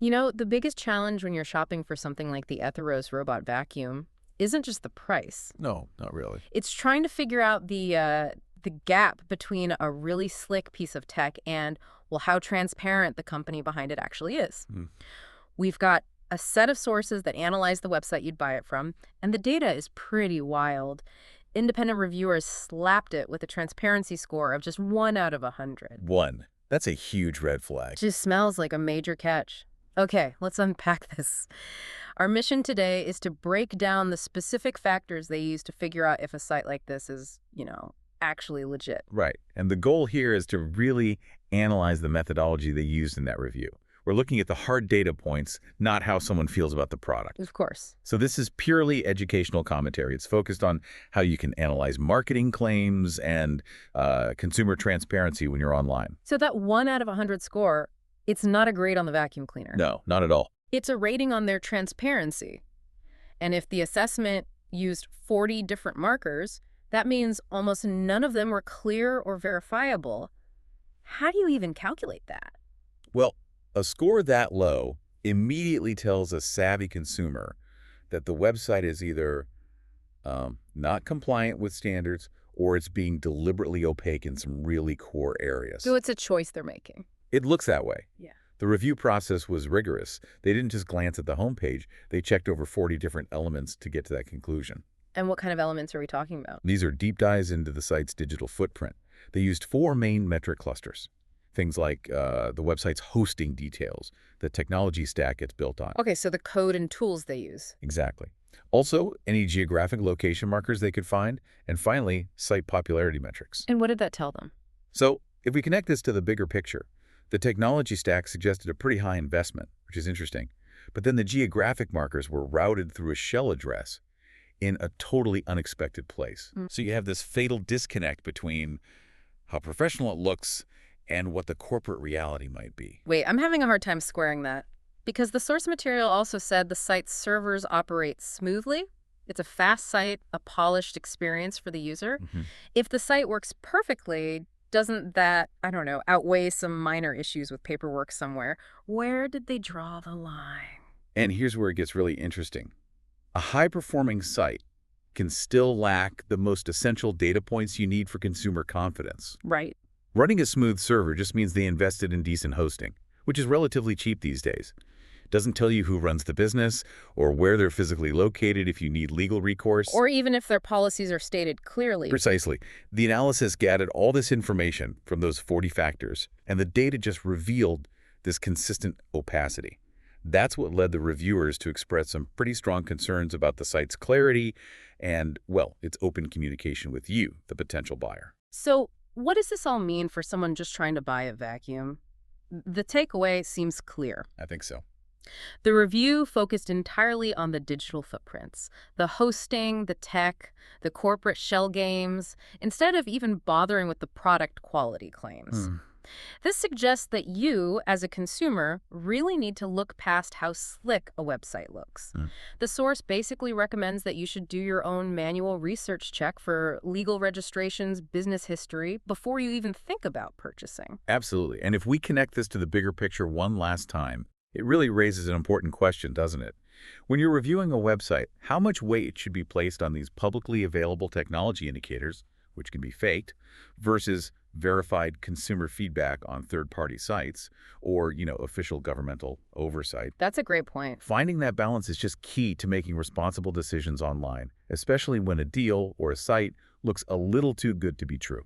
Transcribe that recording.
You know, the biggest challenge when you're shopping for something like the Aetheros Robot Vacuum isn't just the price. No, not really. It's trying to figure out the gap between a really slick piece of tech and, well, how transparent the company behind it actually is. Hmm. We've got a set of sources that analyze the website you'd buy it from, and the data is pretty wild. Independent reviewers slapped it with a transparency score of just 1 out of 100. One. That's a huge red flag. Just smells like a major catch. Okay, let's unpack this. Our mission today is to break down the specific factors they use to figure out if a site like this is, actually legit. Right. And the goal here is to really analyze the methodology they used in that review. We're looking at the hard data points, not how someone feels about the product. Of course. So this is purely educational commentary. It's focused on how you can analyze marketing claims and consumer transparency when you're online. So that 1 out of 100 score, it's not a grade on the vacuum cleaner. No, not at all. It's a rating on their transparency. And if the assessment used 40 different markers, that means almost none of them were clear or verifiable. How do you even calculate that? Well, a score that low immediately tells a savvy consumer that the website is either not compliant with standards or it's being deliberately opaque in some really core areas. So it's a choice they're making. It looks that way. Yeah. The review process was rigorous. They didn't just glance at the homepage. They checked over 40 different elements to get to that conclusion. And what kind of elements are we talking about? These are deep dives into the site's digital footprint. They used 4 main metric clusters. Things like the website's hosting details, the technology stack it's built on. Okay, so the code and tools they use. Exactly. Also, any geographic location markers they could find. And finally, site popularity metrics. And what did that tell them? So if we connect this to the bigger picture, the technology stack suggested a pretty high investment, which is interesting. But then the geographic markers were routed through a shell address in a totally unexpected place. So you have this fatal disconnect between how professional it looks and what the corporate reality might be. Wait, I'm having a hard time squaring that. Because the source material also said the site's servers operate smoothly. It's a fast site, a polished experience for the user. If the site works perfectly, doesn't that, I don't know, outweigh some minor issues with paperwork somewhere? Where did they draw the line? And here's where it gets really interesting. A high-performing site can still lack the most essential data points you need for consumer confidence. Right. Running a smooth server just means they invested in decent hosting, which is relatively cheap these days. It doesn't tell you who runs the business or where they're physically located if you need legal recourse. Or even if their policies are stated clearly. Precisely. The analysis gathered all this information from those 40 factors, and the data just revealed this consistent opacity. That's what led the reviewers to express some pretty strong concerns about the site's clarity and, well, its open communication with you, the potential buyer. So what does this all mean for someone just trying to buy a vacuum? The takeaway seems clear. I think so. The review focused entirely on the digital footprints, the hosting, the tech, the corporate shell games, instead of even bothering with the product quality claims. This suggests that you, as a consumer, really need to look past how slick a website looks. The source basically recommends that you should do your own manual research check for legal registrations, business history, before you even think about purchasing. Absolutely. And if we connect this to the bigger picture one last time, it really raises an important question, doesn't it? When you're reviewing a website, how much weight should be placed on these publicly available technology indicators, which can be faked, versus verified consumer feedback on third-party sites or, official governmental oversight? That's a great point. Finding that balance is just key to making responsible decisions online, especially when a deal or a site looks a little too good to be true.